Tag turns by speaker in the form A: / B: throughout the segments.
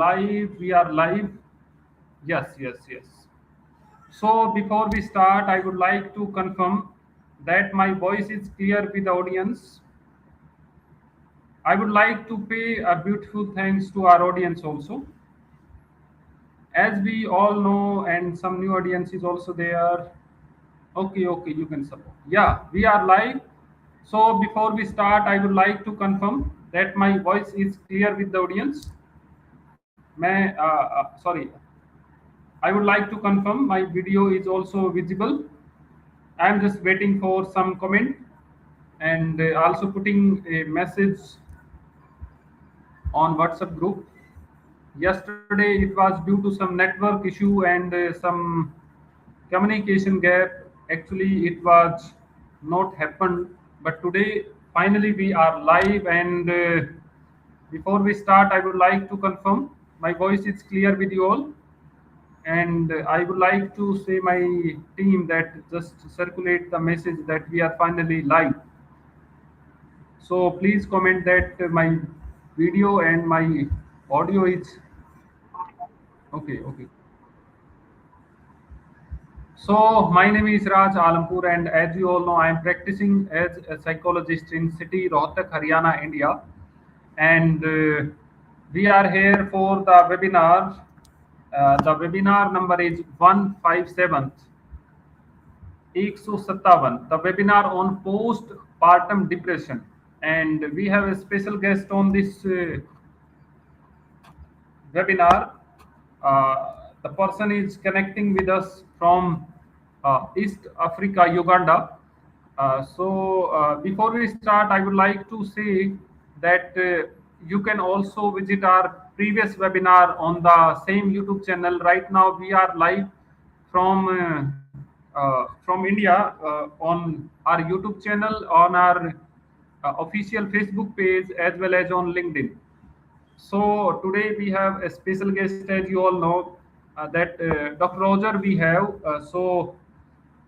A: live. We are live. Yes, yes, yes. So before we start, I would like to confirm that my voice is clear with the audience. I would like to pay a beautiful thanks to our audience also. As we all know, and some new audience is also there. Okay, okay, you can support. Yeah, we are live. So before we start, I would like to confirm that my voice is clear with the audience. Sorry, I would like to confirm my video is also visible. I am just waiting for some comment and also putting a message on WhatsApp group. Yesterday it was due to some network issue and some communication gap. Actually, it was not happened, but today finally we are live. And before we start, I would like to confirm my voice is clear with you all. And I would like to say my team that just circulate the message that we are finally live. So please comment that my video and my audio is okay. Okay. So my name is Raj Alampur, and as you all know, I am practicing as a psychologist in city Rohtak, Haryana, India. And we are here for the webinar. The webinar number is 157. 157, the webinar on postpartum depression. And we have a special guest on this webinar. The person is connecting with us from East Africa, Uganda. Before we start, I would like to say that you can also visit our previous webinar on the same YouTube channel. Right now, we are live from India on our YouTube channel, on our official Facebook page, as well as on LinkedIn. So today we have a special guest, as you all know, that Dr. Roger we have.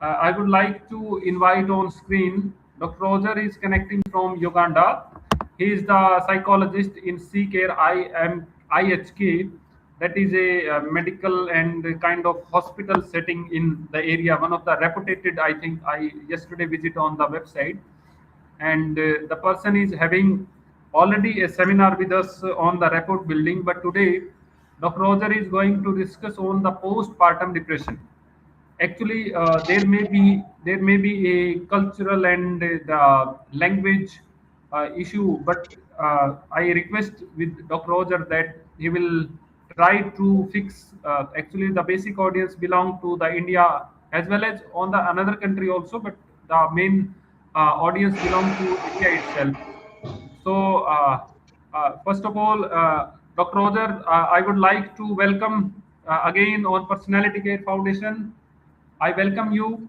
A: I would like to invite on screen. Dr. Roger is connecting from Uganda. He is the psychologist in C-Care IHK. That is a medical and a kind of hospital setting in the area. One of the reputed, I think, I yesterday visit on the website, and the person is having already a seminar with us on the rapport building. But today Dr. Roger is going to discuss on the postpartum depression. Actually, there may be a cultural and the language issue, but I request with Dr. Roger that he will try to fix. Actually, the basic audience belong to the India as well as on the another country also, but the main audience belong to India itself. So, first of all, Dr. Roger, I would like to welcome again on Personality Care Foundation. I welcome you,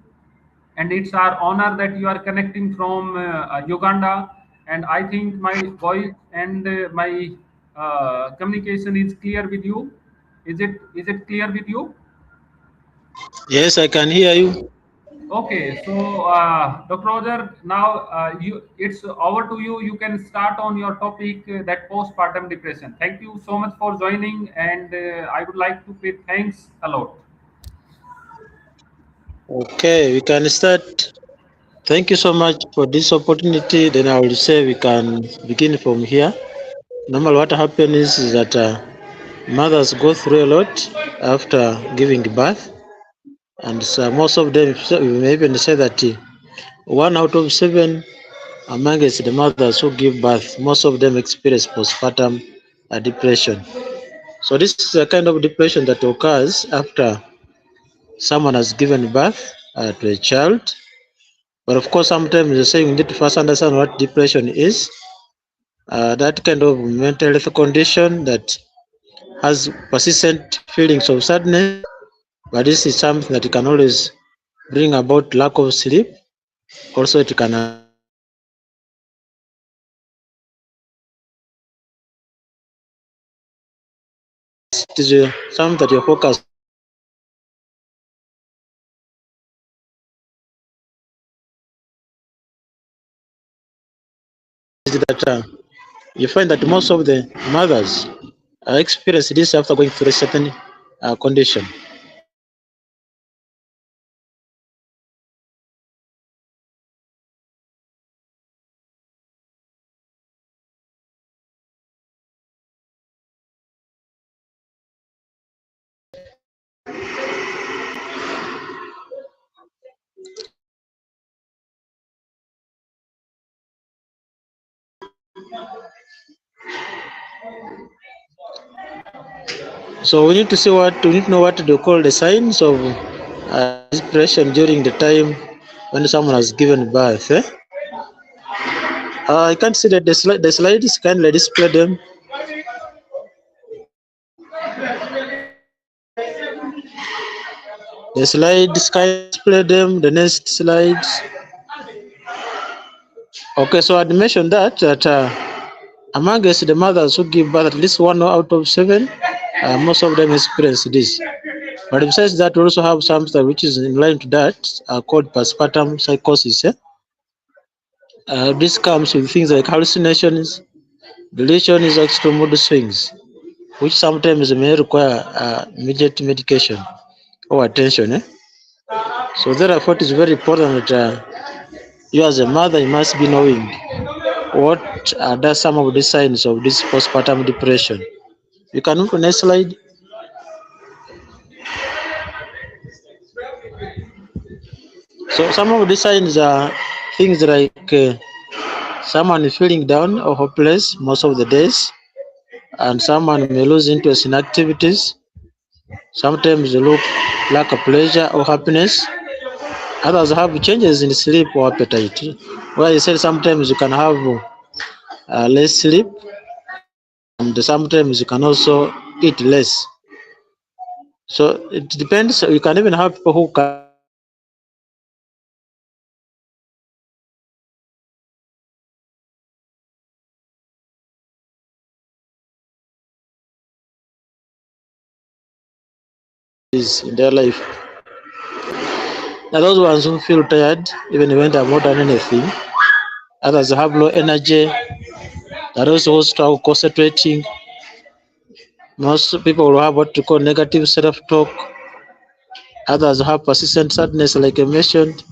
A: and it's our honor that you are connecting from Uganda. And I think my voice and my communication is clear with you. Is it clear with you?
B: Yes, I can hear you.
A: Okay, so Dr. Roger, now it's over to you. You can start on your topic that postpartum depression. Thank you so much for joining, and I would like to pay thanks a lot.
B: Okay, we can start. Thank you so much for this opportunity. Then I will say we can begin from here. Normally, what happens is that mothers go through a lot after giving birth, and so most of them, so we may even say that 1 out of 7 amongst the mothers who give birth, most of them experience postpartum depression. So this is a kind of depression that occurs after someone has given birth to a child. But of course, sometimes they say we need to first understand what depression is. That kind of mental health condition that has persistent feelings of sadness, but this is something that can always bring about lack of sleep. Also, it can it is something that you're focused is that you find that most of the mothers experienced this after going through a certain condition. So we need to know what they call the signs of depression during the time when someone has given birth. I can't see that the slides. Kindly display them. The slides, kindly display them. The next slides. Okay, so I mentioned that amongst the mothers who give birth, at least 1 out of 7, most of them experience this. But besides that, we also have something which is in line to that, called postpartum psychosis. This comes with things like hallucinations, delusions, extreme mood swings, which sometimes may require immediate medication or attention. So therefore, it is very important that you as a mother, you must be knowing what are some of the signs of this postpartum depression. You can move to the next slide. So some of the signs are things like someone feeling down or hopeless most of the days, and someone may lose interest in activities. Sometimes they look lack of pleasure or happiness. Others have changes in sleep or appetite. Where you said sometimes you can have less sleep, and sometimes you can also eat less. So it depends. You can even have people who can is in their life. Now those ones who feel tired even when they have not done anything. Others have low energy. There are also who struggle concentrating. Most people will have what we call negative self-talk. Others have persistent sadness, like I mentioned,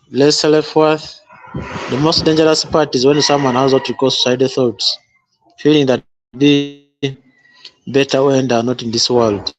B: less self-worth. The most dangerous part is when someone has what we call suicidal thoughts, feeling that it would be better when they are not in this world.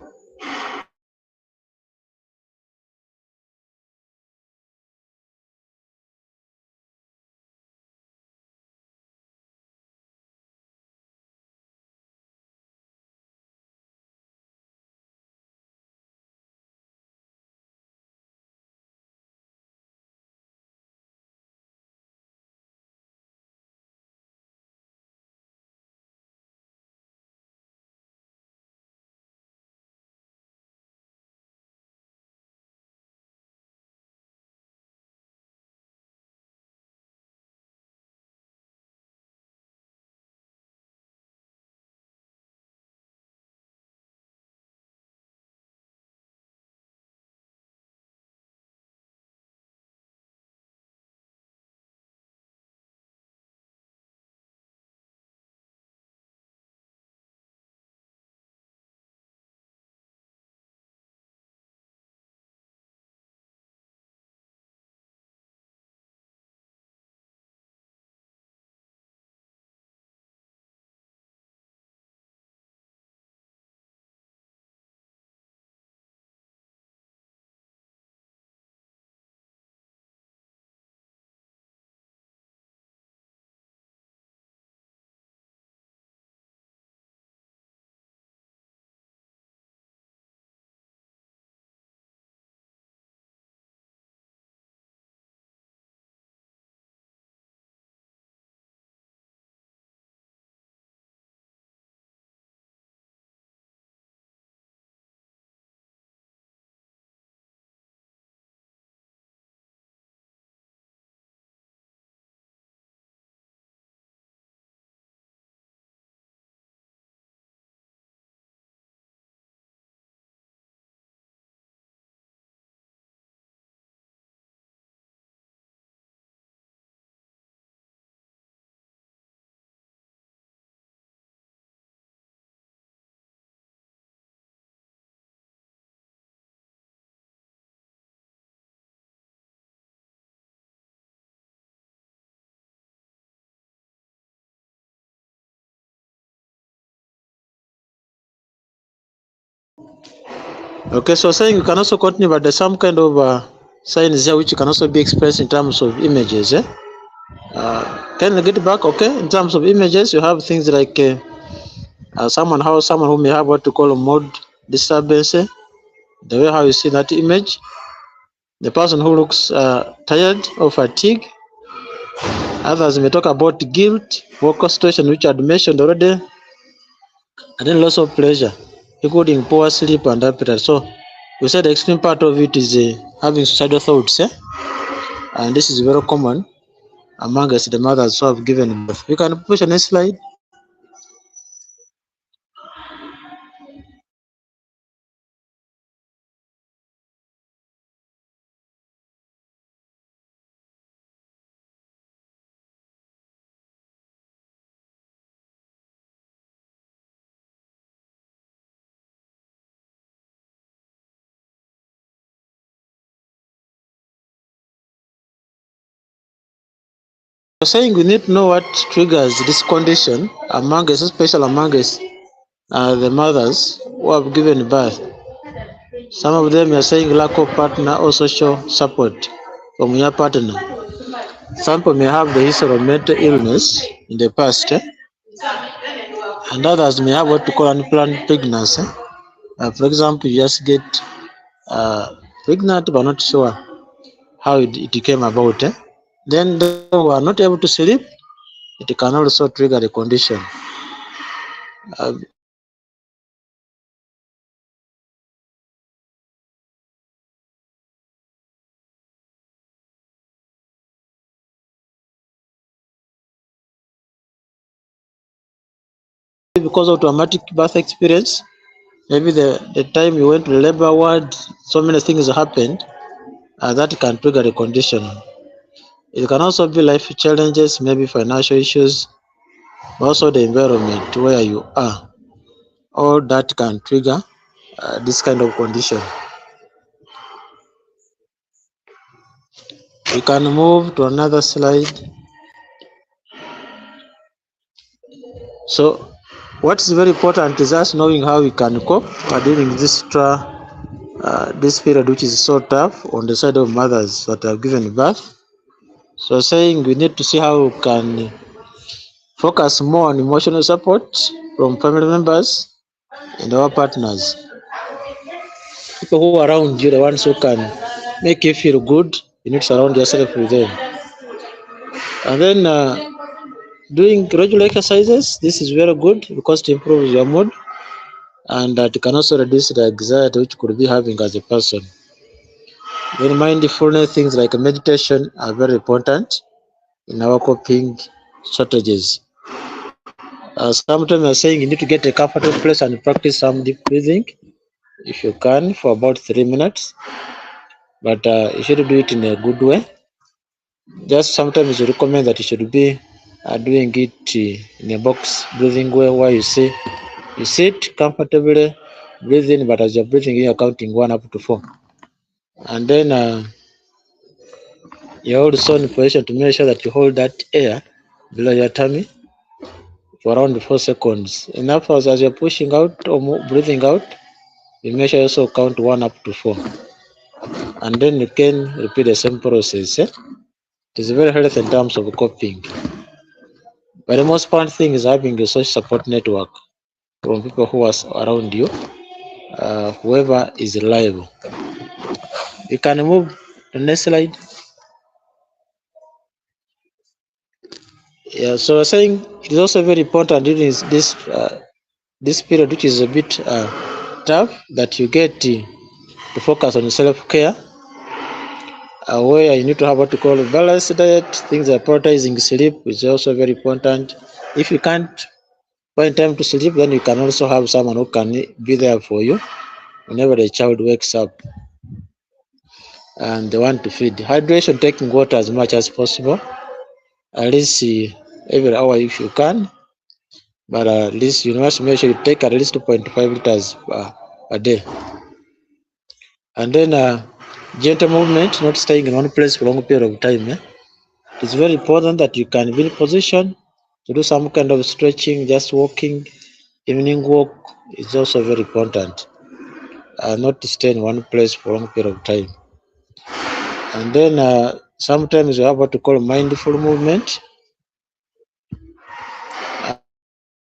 B: Okay, so saying you can also continue, but there's some kind of signs here which can also be expressed in terms of images. Can I get back? Okay, in terms of images, you have things like someone who may have what to call a mood disturbance. The way how you see that image, the person who looks tired or fatigued. Others may talk about guilt, work situation which I had mentioned already, and then loss of pleasure, including poor sleep and appetite. So we said the extreme part of it is having suicidal thoughts, and this is very common amongst the mothers who have given birth. We can push on next slide. We're saying we need to know what triggers this condition amongst, especially amongst the mothers who have given birth. Some of them are saying lack of partner or social support from your partner. Some people may have the history of mental illness in the past, and others may have what we call unplanned pregnancy. For example, you just get uh, pregnant but not sure how it came about. Then those who are not able to sleep, it can also trigger the condition. Uh, because of traumatic birth experience, maybe the time you went to the labor ward, so many things happened that can trigger the condition. It can also be life challenges, maybe financial issues, but also the environment where you are. All that can trigger this kind of condition. We can move to another slide. So, what's very important is us knowing how we can cope during this period, which is so tough on the side of mothers that have given birth. So, saying we need to see how we can focus more on emotional support from family members and our partners. People who are around you, the ones who can make you feel good, you need to surround yourself with them. And then doing regular exercises, this is very good because it improves your mood and it can also reduce the anxiety which could be having as a person. Then mindfulness things like meditation are very important in our coping strategies. Sometimes I'm saying you need to get a comfortable place and practice some deep breathing if you can for about 3 minutes, but you should do it in a good way. Just sometimes you recommend that you should be doing it in a box breathing way where you sit comfortably, breathe in, but as you're breathing, you're counting 1 up to 4. And then you're also in position to make sure that you hold that air below your tummy for around 4 seconds. Enough as you're pushing out or breathing out, you make sure you also count 1 up to 4. And then you can repeat the same process. It is very healthy in terms of coping. But the most important thing is having a social support network from people who are around you, whoever is reliable. You can move to the next slide. Yeah, so I was saying it is also very important during this period, which is a bit tough, that you get to focus on self-care, where you need to have what you call a balanced diet. Things like prioritizing sleep is also very important. If you can't find time to sleep, then you can also have someone who can be there for you whenever the child wakes up and they want to feed. Hydration, taking water as much as possible, at least every hour if you can, but at least you must make sure you take at least 2.5 liters a day. And then gentle movement, not staying in one place for a long period of time. It's very important that you can be in position to do some kind of stretching, just walking, evening walk is also very important. not stay in one place for a long period of time. And then sometimes we have what we call mindful movement.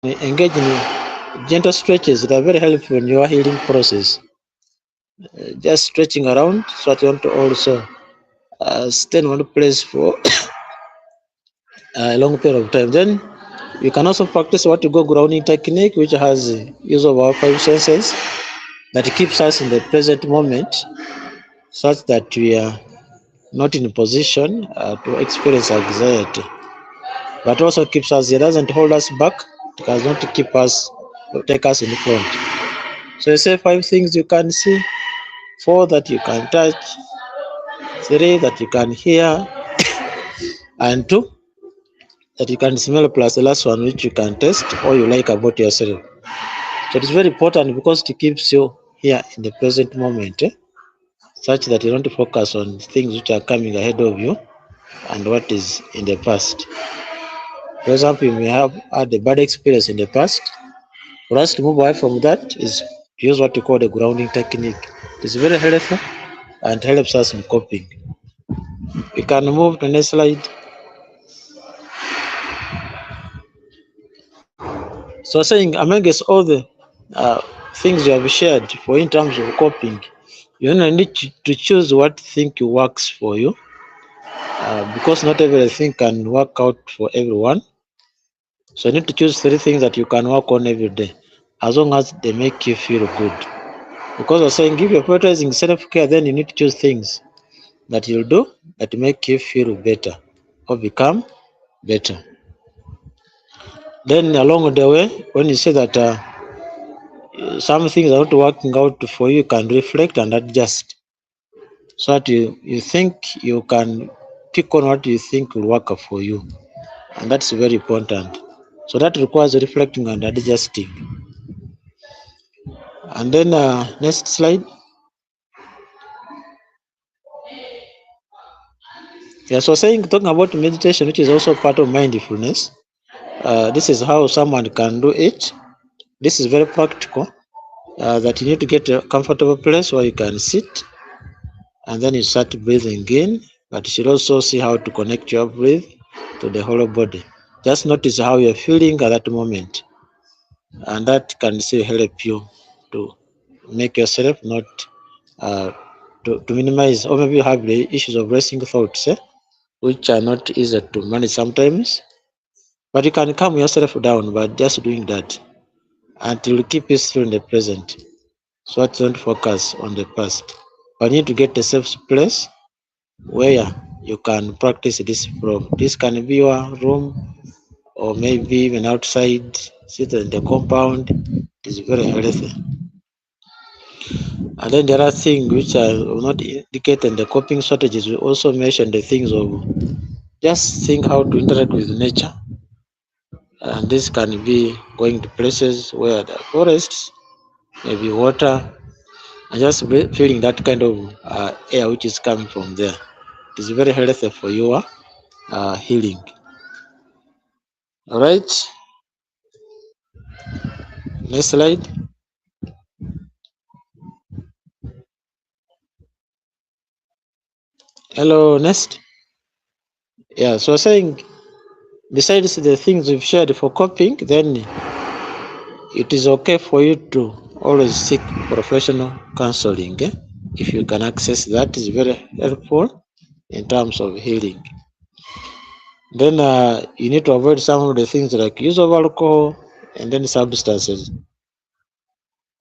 B: You can engage in gentle stretches that are very helpful in your healing process. Just stretching around so that you want to also stay in one place for a long period of time. Then you can also practice what you call grounding technique, which has use of our five senses that keeps us in the present moment, such that we are not in a position to experience anxiety, but also keeps us. It doesn't hold us back. It does not keep us, take us in front. So you say five things you can see, four that you can touch, three that you can hear, and two that you can smell, plus the last one which you can taste or you like about yourself. So it's very important because it keeps you here in the present moment, such that you don't focus on things which are coming ahead of you and what is in the past. For example, you may have had a bad experience in the past. For us to move away from that is to use what you call the grounding technique. It's very helpful and helps us in coping. We can move to the next slide. So saying amongst all the things you have shared for in terms of coping, you need to choose what thing works for you, because not everything can work out for everyone. So you need to choose three things that you can work on every day, as long as they make you feel good. Because I'm saying if you're prioritizing self-care, then you need to choose things that you'll do that make you feel better or become better. Then along the way, when you say that some things are not working out for you, you can reflect and adjust so that you think you can pick on what you think will work for you. And that's very important. So that requires reflecting and adjusting. And then next slide. Yeah, so saying talking about meditation, which is also part of mindfulness. This is how someone can do it. This is very practical. That you need to get a comfortable place where you can sit, and then you start breathing in. But you should also see how to connect your breath to the whole body. Just notice how you're feeling at that moment, and that can still help you to make yourself not to minimize, or maybe you have the issues of racing thoughts, which are not easy to manage sometimes. But you can calm yourself down by just doing that until you keep peaceful in the present. So that you don't focus on the past. But you need to get a safe place where you can practice this from. This can be your room or maybe even outside, sit in the compound. It is very healthy. And then there are things which are not indicated in the coping strategies. We also mention the things of just think how to interact with nature. And this can be going to places where there are forests, maybe water, and just feeling that kind of air which is coming from there. It is very healthy for your healing. All right, next slide. Hello, next. Yeah, so saying besides the things we've shared for coping, then it is okay for you to always seek professional counseling. If you can access that, is very helpful in terms of healing. Then you need to avoid some of the things like use of alcohol and then substances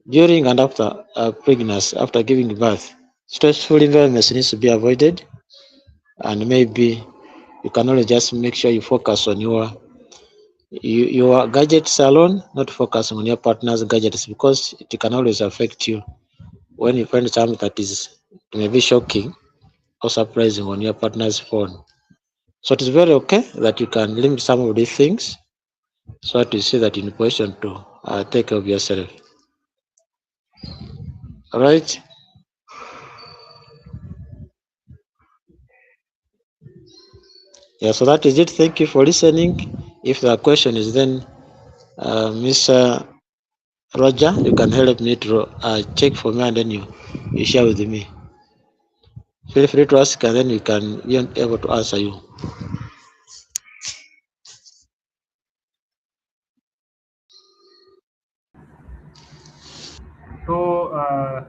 B: during and after pregnancy, after giving birth. Stressful environments needs to be avoided, and maybe you can only just make sure you focus on your gadgets alone, not focus on your partner's gadgets, because it can always affect you when you find something that is maybe shocking or surprising on your partner's phone. So it is very okay that you can limit some of these things so that you see that in position to take care of yourself. All right. Yeah, so that is it. Thank you for listening. If there are questions, then Mr. Roger, you can help me to check for me and then you share with me. Feel free to ask and then we can be able to answer you.
A: So,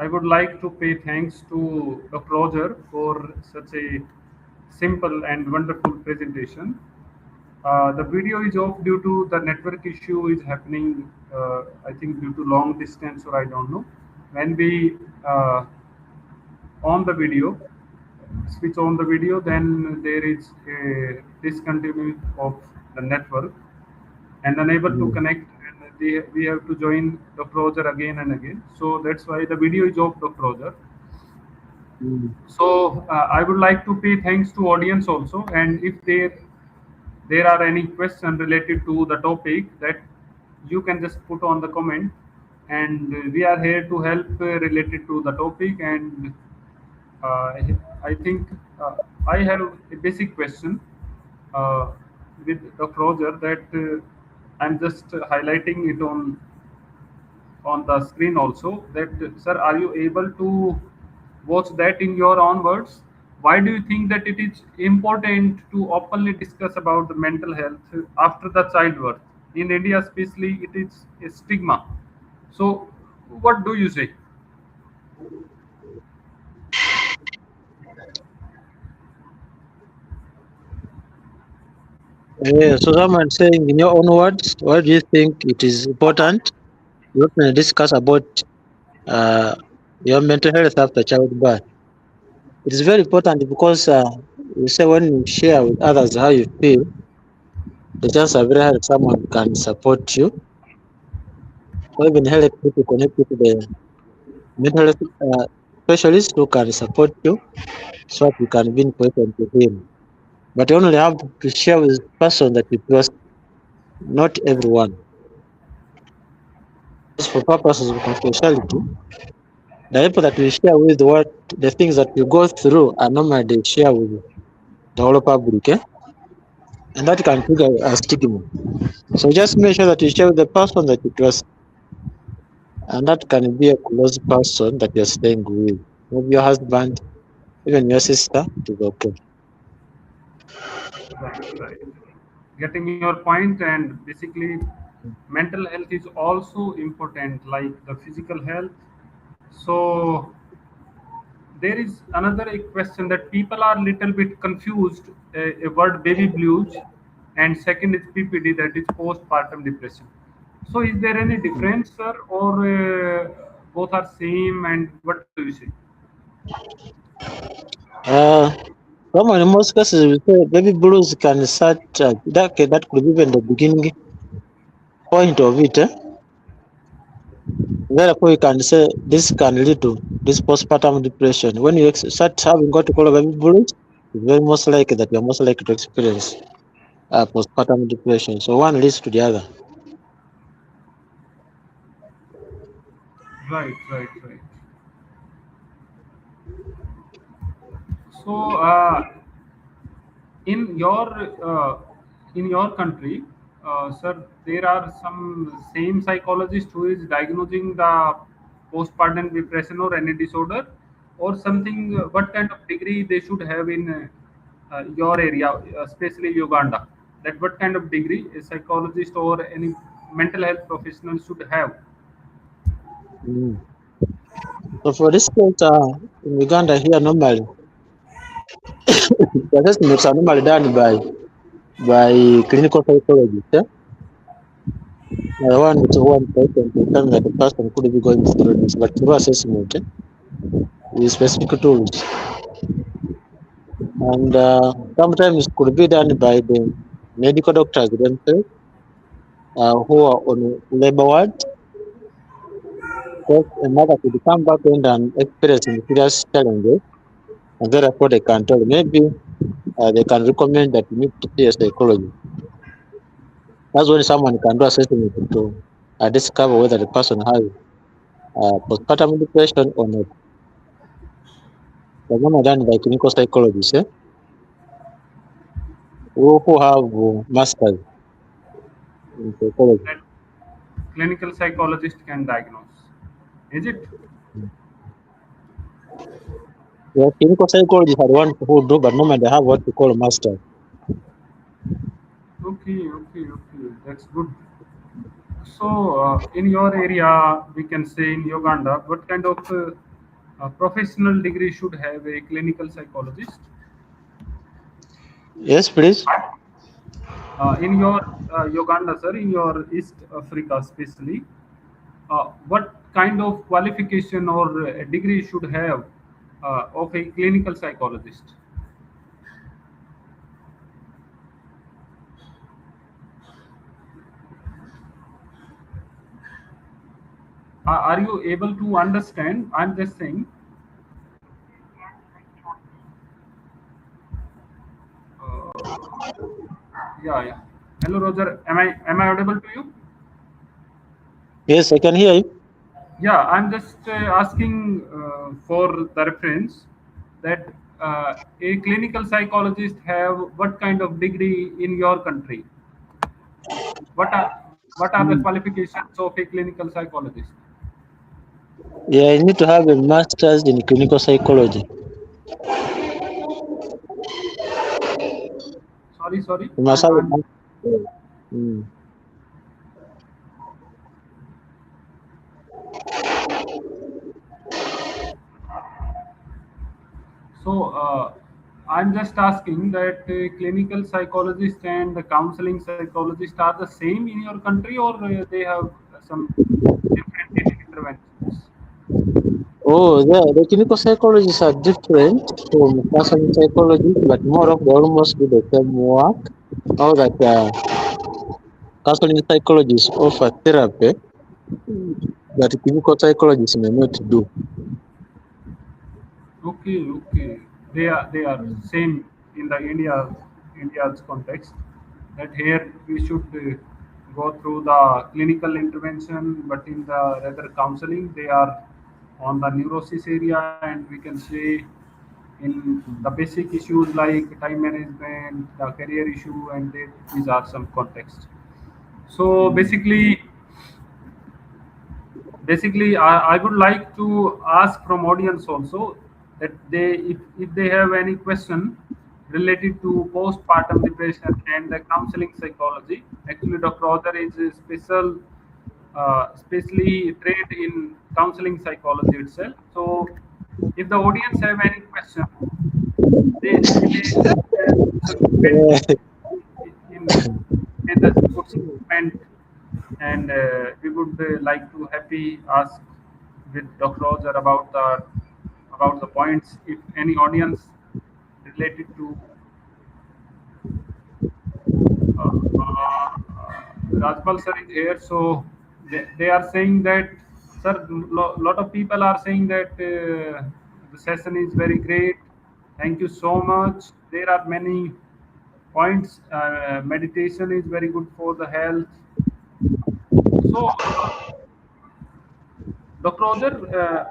A: I would like to pay thanks to Dr. Roger for such a simple and wonderful presentation. The video is off due to the network issue is happening, I think due to long distance or I don't know. When we on the video, switch on the video, then there is a discontinuity of the network and unable to
B: Mm.
A: connect and we have to join Dr. Roger again and again. So that's why the video is off Dr. Roger.
B: Mm.
A: So I would like to pay thanks to audience also, and if there are any question related to the topic that you can just put on the comment, and we are here to help related to the topic. And uh, I think I have a basic question uh, with Dr. Roger that I'm just highlighting it on the screen also that sir, are you able to watch that in your own words? Why do you think that it is important to openly discuss about the mental health after the childbirth? In India especially, it is a stigma. So what do you say?
B: Yeah, so someone saying in your own words, why do you think it is important to openly discuss about uh, your mental health after childbirth? It is very important because you say when you share with others how you feel, the chances are very high that someone can support you or even help you to connect you to the mental health specialist who can support you so that you can be in position to him. But you only have to share with the person that you trust, not everyone. Just for purposes of confidentiality, the people that we share with what the things that we go through are normally they share with the whole public, and that can trigger a stigma. So just make sure that you share with the person that you trust, and that can be a close person that you're staying with, maybe your husband, even your sister. It is okay.
A: Right, right. Getting your point, and basically, mental health is also important, like the physical health. So there is another question that people are little bit confused. A word baby blues, and second is PPD, that is postpartum depression. So is there any difference, sir, or both are same? And what do you say?
B: Uh, Common in most cases, we say baby blues can start that could be even the beginning point of it. Therefore, you can say this can lead to this postpartum depression. When you start having what you call baby blues, it's very most likely that you're most likely to experience postpartum depression. So one leads to the other.
A: Right, right, right. So in your uh, in your country, sir, there are some same psychologist who is diagnosing the postpartum depression or any disorder or something. What kind of degree they should have in your area, especially Uganda? That what kind of degree a psychologist or any mental health professional should have?
B: Mm. So for this case, in Uganda here, normally the assessments are normally done by clinical psychologists. The one with one person to determine that the person could be going through this, but through assessment with specific tools. And sometimes it could be done by the medical doctors themselves who are on labor ward. Because a mother could come back and experiencing serious challenges, and therefore they can tell maybe they can recommend that you need to see a psychologist. That's when someone can do assessment to discover whether the person has postpartum depression or not. The normally done by clinical psychologists who have masters in psychology.
A: clinical psychologist can diagnose. Is it?
B: Yeah, clinical psychologists are the ones who do, but normally they have what we call a master.
A: Okay, okay, okay. That's good. So, in your area, we can say in Uganda, what kind of professional degree should have a clinical psychologist?
B: Yes, please.
A: In your Uganda, sir, in your East Africa, especially, what kind of qualification or degree should have of a clinical psychologist? Are you able to understand? I'm just saying. Uh, yeah, yeah. Hello, Roger. Am I audible to you?
B: Yes, I can hear you.
A: Yeah, I'm just asking for the reference that a clinical psychologist have what kind of degree in your country? What are the
B: Mm.
A: qualifications of a clinical psychologist?
B: Yeah, you need to have a master's in clinical psychology.
A: Sorry, sorry.
B: You must
A: I'm
B: have a
A: I'm
B: master's. Mm.
A: so I'm just asking that clinical psychologist and the counseling psychologist are the same in your country, or they have some different interventions?
B: Oh, the clinical psychologists are different from counseling psychologists, but more of they almost do the same work. All that counseling psychologists offer therapy that clinical psychologists may not do.
A: Okay, okay. They are same in the India's context. That here we should go through the clinical intervention, but in the rather counseling, they are on the neurosis area, and we can say in the basic issues like time management, the career issue, and these are some context. So basically, I would like to ask from audience also that if they have any question related to postpartum depression and the counseling psychology. Actually, Dr. Other is a specially trained in counseling psychology itself. So if the audience have any question, they should comment in the sports segment, and we would like to happy ask with Dr. Roger about the points. If any audience related to Rajpal sir is here, so they are saying that, sir, lot of people are saying that the session is very great. Thank you so much. There are many points. Meditation is very good for the health. So, Dr. Roger,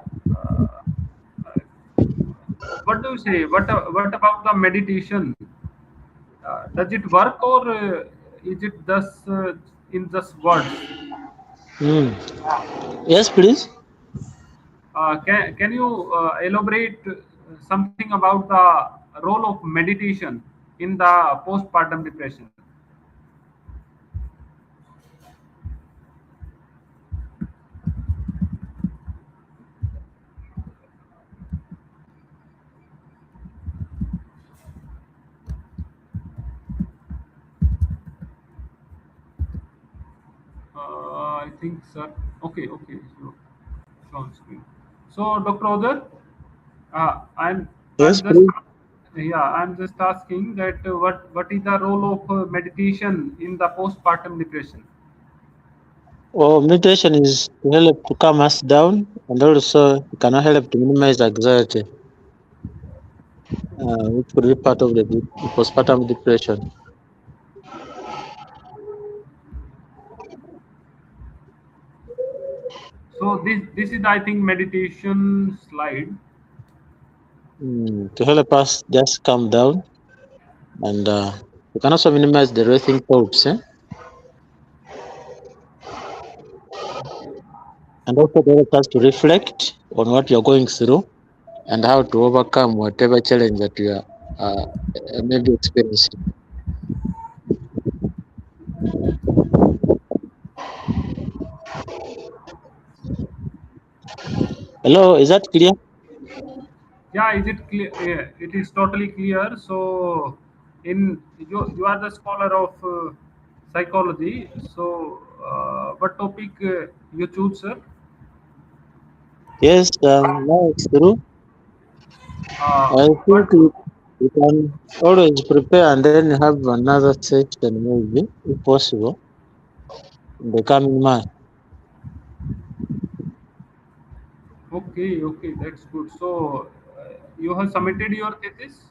A: what do you say? What about the meditation? Does it work, or is it just in just words?
B: Mm. Yes, please.
A: Can you elaborate something about the role of meditation in the postpartum depression? I think, sir. Okay, okay. So, on screen. So, Dr. Ozer, I'm
B: Yes,
A: I'm just
B: please.
A: I'm just asking that what is the role of meditation in the postpartum depression?
B: Well, meditation is to help to calm us down, and also it can help to minimize anxiety, which could be part of the postpartum depression.
A: So this is, I think, meditation slide.
B: To help us just calm down, and you can also minimize the racing thoughts. Eh? and also they help us to reflect on what you're going through and how to overcome whatever challenge that you are maybe experiencing. Hello, is that clear?
A: Yeah, is it clear? Yeah, it is totally clear. So, in you are the scholar of psychology. So, what topic you choose, sir?
B: Yes, now it's through. I think
A: What?
B: we can always prepare and then have another session maybe, if possible, in the coming month.
A: Okay, okay, that's good. So, you have submitted your thesis.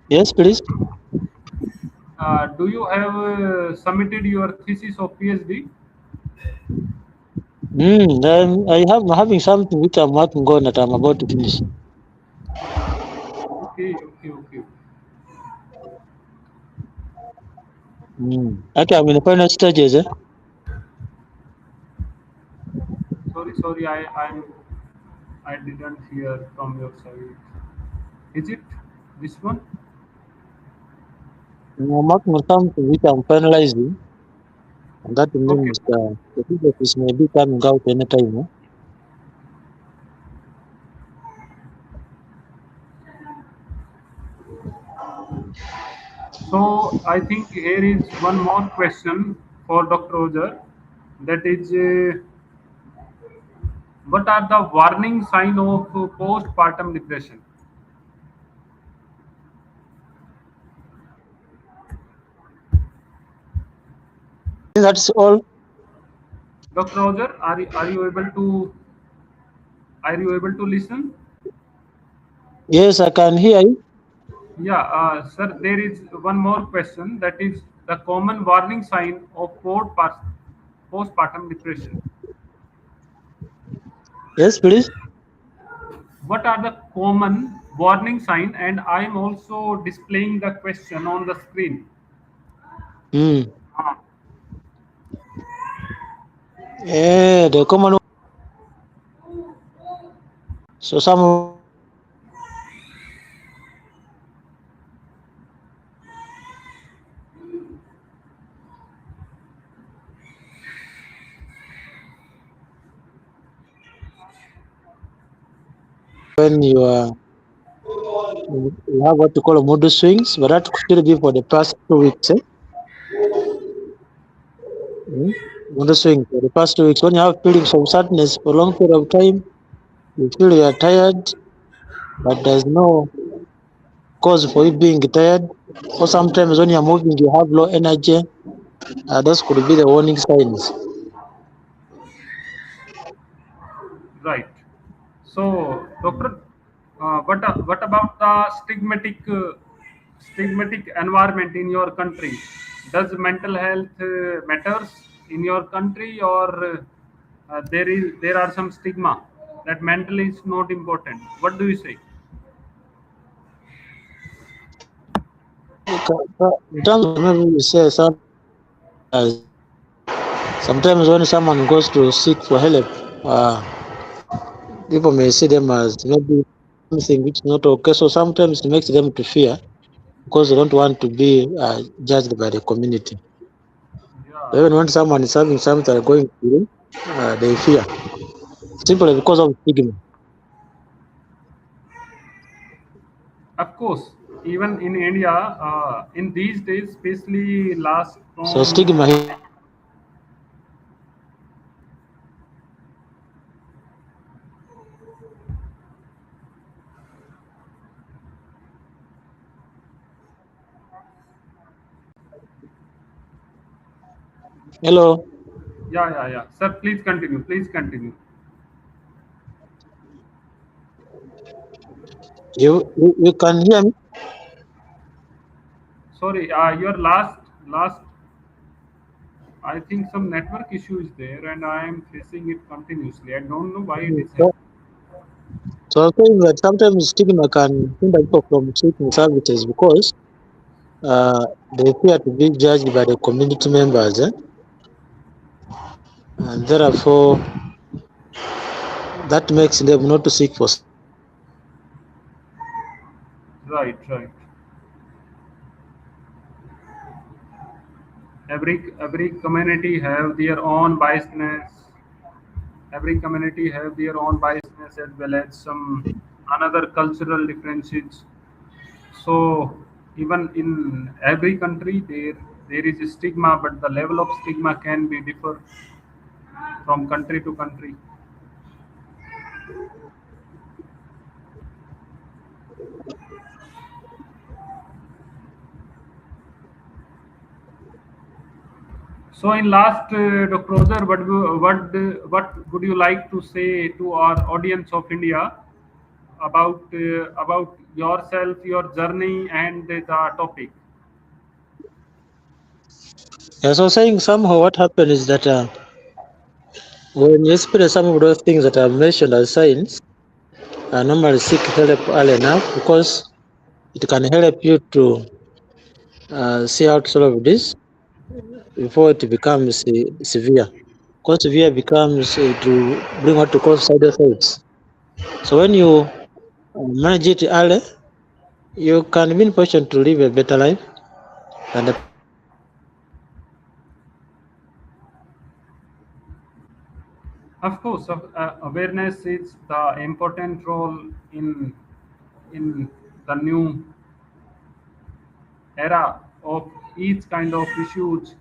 B: Yes, please.
A: Do you have submitted your thesis of PhD?
B: I'm having something which I'm working on that I'm about to finish.
A: Okay, okay, okay.
B: Okay, I'm in the final stages.
A: Sorry, sorry, I didn't hear from your side. Is it this one?
B: I'm working on something which I'm finalizing, and that
A: Okay.
B: means the videos may be coming out anytime.
A: So I think here is one more question for Dr. Roger. That is, what are the warning sign of postpartum depression?
B: I think that's all.
A: Dr. Roger, are you able to listen?
B: Yes, I can hear you.
A: Yeah, sir. There is one more question. That is the common warning sign of postpartum depression.
B: Yes, please.
A: What are the common warning sign? And I am also displaying the question on the screen.
B: Mm. Yeah, the common. So some when you have what you call a mood swings, but that should be for the past 2 weeks. Mm. Mood swings for the past 2 weeks. When you have feelings of sadness for a long period of time, you feel you are tired, but there's no cause for you being tired. Or sometimes when you're moving, you have low energy. Those could be the warning signs.
A: Right. So, doctor, what about the stigmatic environment in your country? Does mental health matters in your country, or there are some stigma that mental is not important? What do you say?
B: In terms of maybe you say sometimes when someone goes to seek for help, uh, people may see them as maybe something which is not okay. So sometimes it makes them to fear because they don't want to be judged by the community.
A: Yeah,
B: Even when someone is having something they're going through, they fear simply because of stigma.
A: of course. Even in India, in these days, especially last
B: So
A: from
B: stigma. Hello,
A: yeah, yeah, yeah. Sir, please continue. Please continue.
B: you can hear me.
A: Sorry, your last. I think some network issue is there, and I am facing it continuously. I don't know why it is
B: So,
A: happening.
B: so I'm saying that sometimes stigma can hinder people from seeking services because they fear to be judged by the community members. and therefore that makes them not to seek for support.
A: Right, right. Every community have their own biasness. Every community have their own biasness as well as some another cultural differences. So even in every country there is a stigma, but the level of stigma can be differ from country to country. So in last, Dr. Ozer, what would you like to say to our audience of India about yourself, your journey, and the topic?
B: Yeah, so saying somehow what happened is that when you experience some of those things that I've mentioned as signs, normally seek help early enough because it can help you to see how to solve this before it becomes severe. Because severe becomes to bring what to call side effects. So when you manage it early, you can be in position to live a better life than the person who is
A: Of course, awareness is the important role in the new era of each kind of issues.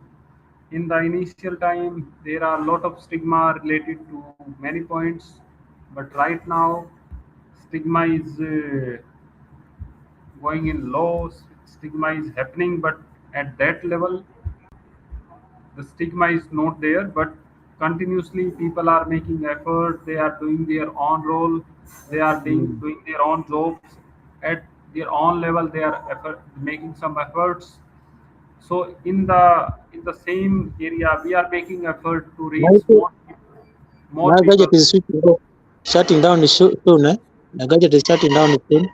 A: In the initial time, there are a lot of stigma related to many points, but right now, stigma is going in low. Stigma is happening, but at that level, the stigma is not there, but continuously people are making effort, they are doing their own role, they are doing their own jobs at their own level, they are making some efforts. So in the same area we are making effort to reach more
B: my gadget
A: people.
B: is shutting down soon. The gadget is shutting down soon.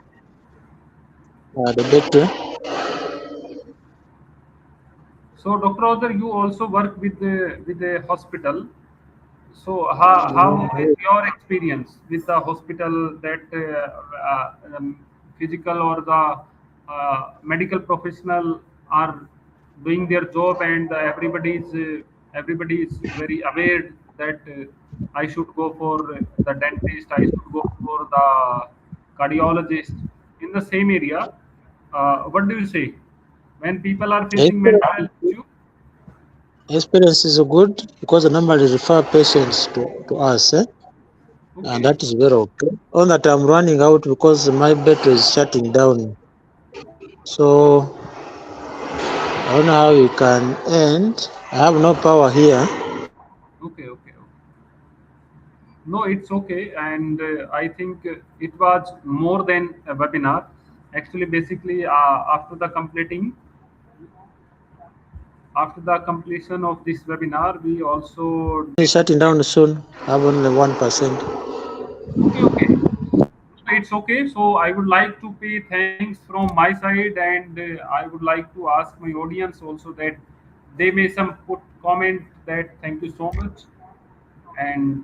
B: The battery.
A: So Dr. Other, you also work with the hospital. So how is your experience with the hospital that physical or the medical professional are doing their job, and everybody is very aware that I should go for the dentist, I should go for the cardiologist in the same area. What do you say when people are
B: The
A: facing mental health issue?
B: experience is good because the normally refer patients to us, and
A: Okay.
B: that is very okay. On that I'm running out because my battery is shutting down. So I don't know how you can end. I have no power here.
A: Okay, okay, okay. No, it's okay, and I think it was more than a webinar. Actually, basically, after the completion of this webinar, we also
B: It's
A: did.
B: shutting down soon. I have only 1%.
A: Okay, okay. So it's okay. So I would like to pay thanks from my side, and I would like to ask my audience also that they may some put comment that thank you so much, and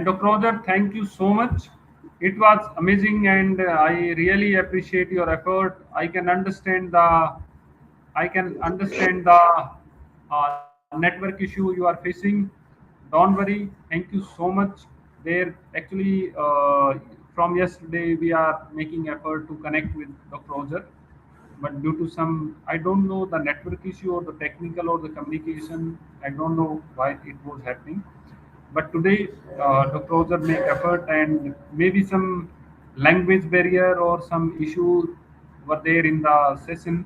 A: Dr. Roger, thank you so much. It was amazing, and I really appreciate your effort. I can understand the network issue you are facing. Don't worry. Thank you so much. There actually from yesterday we are making effort to connect with Dr. Roger, but due to some I don't know the network issue or the technical or the communication, I don't know why it was happening. But today, Dr. Ozer make effort, and maybe some language barrier or some issue were there in the session.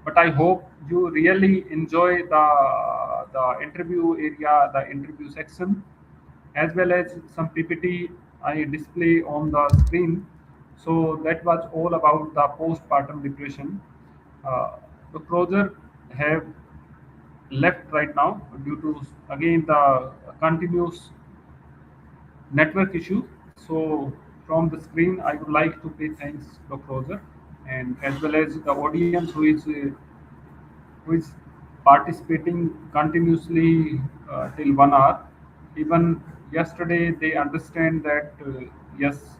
A: But I hope you really enjoy the interview area, the interview section, as well as some PPT I display on the screen. So that was all about the postpartum depression. Uh, the closer have left right now due to again the continuous network issue. So from the screen, I would like to pay thanks to Closer and as well as the audience who is participating continuously till 1 hour. Even yesterday, they understand that yes,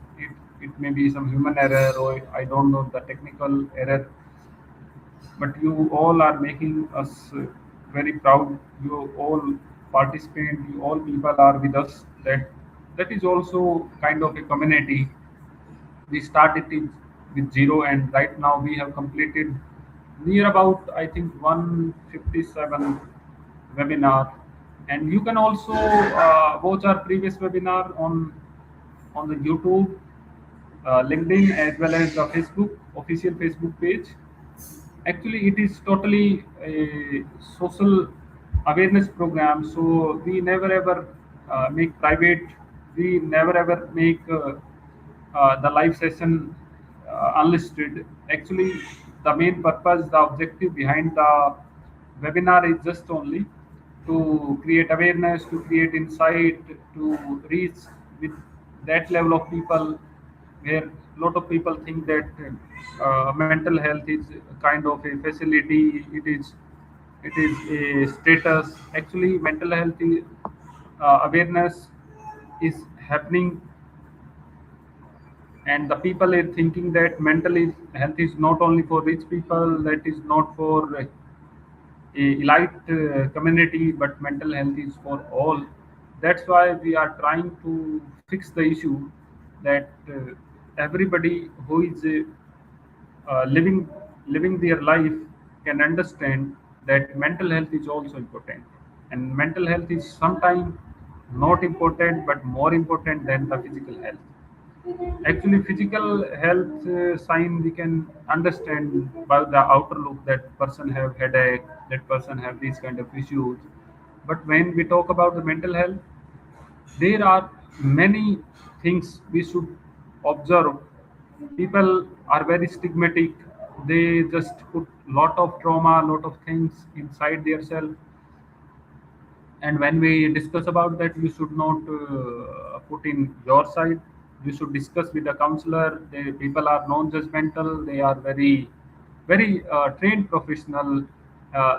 A: it may be some human error or I don't know the technical error, but you all are making us very proud. You all participate. You all people are with us. That is also kind of a community. We started it with zero, and right now we have completed near about I think 157 webinar. And you can also watch our previous webinar on the YouTube, LinkedIn, as well as the Facebook official Facebook page. Actually, it is totally a social awareness program. So we never ever make private. We never ever make the live session unlisted. Actually, the main purpose, the objective behind the webinar is just only to create awareness, to create insight, to reach with that level of people where a lot of people think that mental health is kind of a facility. It is a status. Actually, mental health awareness is happening, and the people are thinking that health is not only for rich people, that is not for a elite community, but mental health is for all. That's why we are trying to fix the issue that everybody who is living their life can understand that mental health is also important, and mental health is sometimes not important but more important than the physical health. Actually, physical health sign we can understand by the outer look that person have headache, that person have these kind of issues. But when we talk about the mental health, there are many things we should observe. People are very stigmatic. They just put lot of trauma, lot of things inside themselves, and when we discuss about that, you should not put in your side. You should discuss with a counselor. People are non-judgmental. They are very trained professional.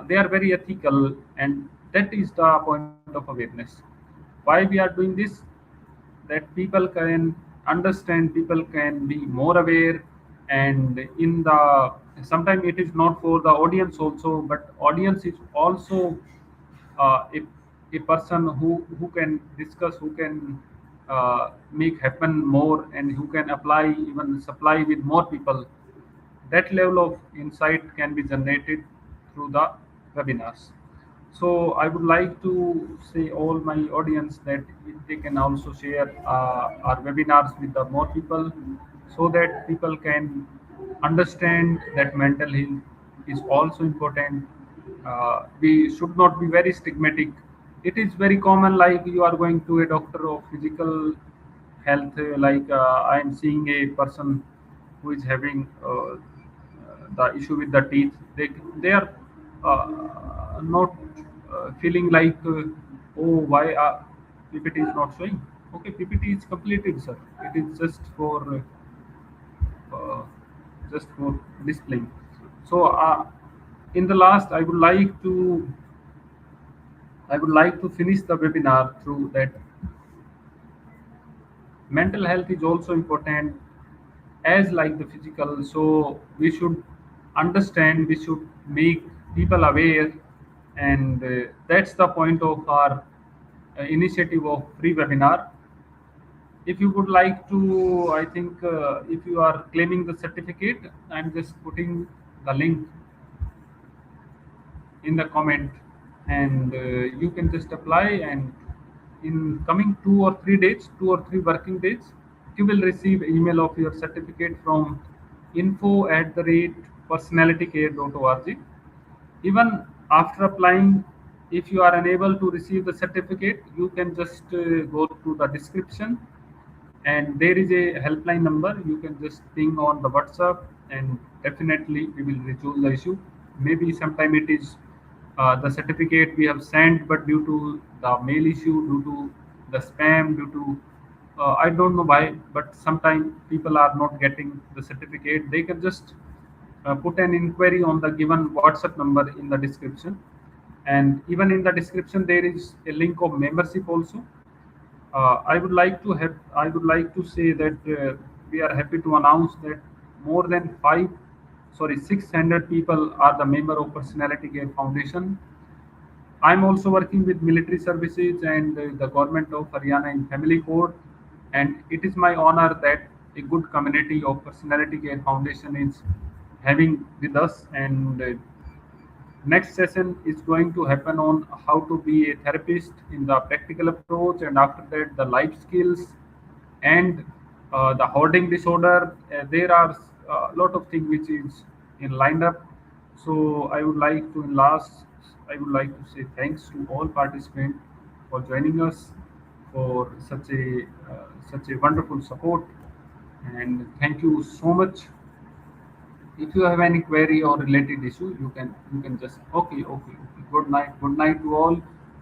A: They are very ethical, and that is the point of awareness. Why we are doing this? That people can understand, people can be more aware, and in the sometimes it is not for the audience also, but audience is also a person who can discuss, who can make happen more, and who can apply, even supply with more people. That level of insight can be generated through the webinars. So I would like to say all my audience that they can also share our webinars with the more people, so that people can understand that mental health is also important. We should not be very stigmatic. It is very common, like you are going to a doctor of physical health, like I am seeing a person who is having the issue with the teeth. They are not feeling like oh, why PPT is not showing. Okay, PPT is completed, sir. It is uh, just for displaying. So in the last, I would like to finish the webinar through that mental health is also important as like the physical. So we should understand, we should make people aware, and that's the point of our initiative of free webinar. If you would like to, I think if you are claiming the certificate, I'm just putting the link in the comment, and you can just apply, and in coming 2 or 3 days, 2 or 3 working days, you will receive email of your certificate from info@personalitycare.org. Even after applying, if you are unable to receive the certificate, you can just go to the description, and there is a helpline number. You can just ping on the WhatsApp, and definitely we will resolve the issue. Maybe sometime it is the certificate we have sent, but due to the mail issue, due to the spam, due to I don't know why, but sometimes people are not getting the certificate. They can just put an inquiry on the given WhatsApp number in the description, and even in the description there is a link of membership also. I would like to say that we are happy to announce that more than 600 people are the member of Personality Care Foundation. I'm also working with military services and the government of Haryana in family court, and it is my honor that a good community of Personality Care Foundation is having with us. And next session is going to happen on how to be a therapist in the practical approach, and after that the life skills and the hoarding disorder. There are a lot of things which is in lined up. So I would like to say thanks to all participants for joining us for such a wonderful support, and thank you so much. If you have any query or related issue, you can just okay. Good night to all.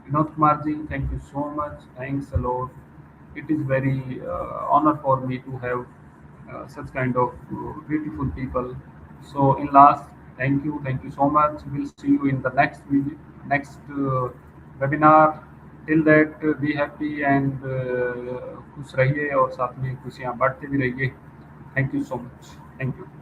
A: Vinod Kumarji, thank you so much. Thanks a lot. It is very honor for me to have such kind of beautiful people. So in last, thank you so much. We'll see you in the next video, next webinar. Till that, be happy and खुश रहिए और साथ में खुशियाँ बांटते भी रहिए. Thank you so much. Thank you.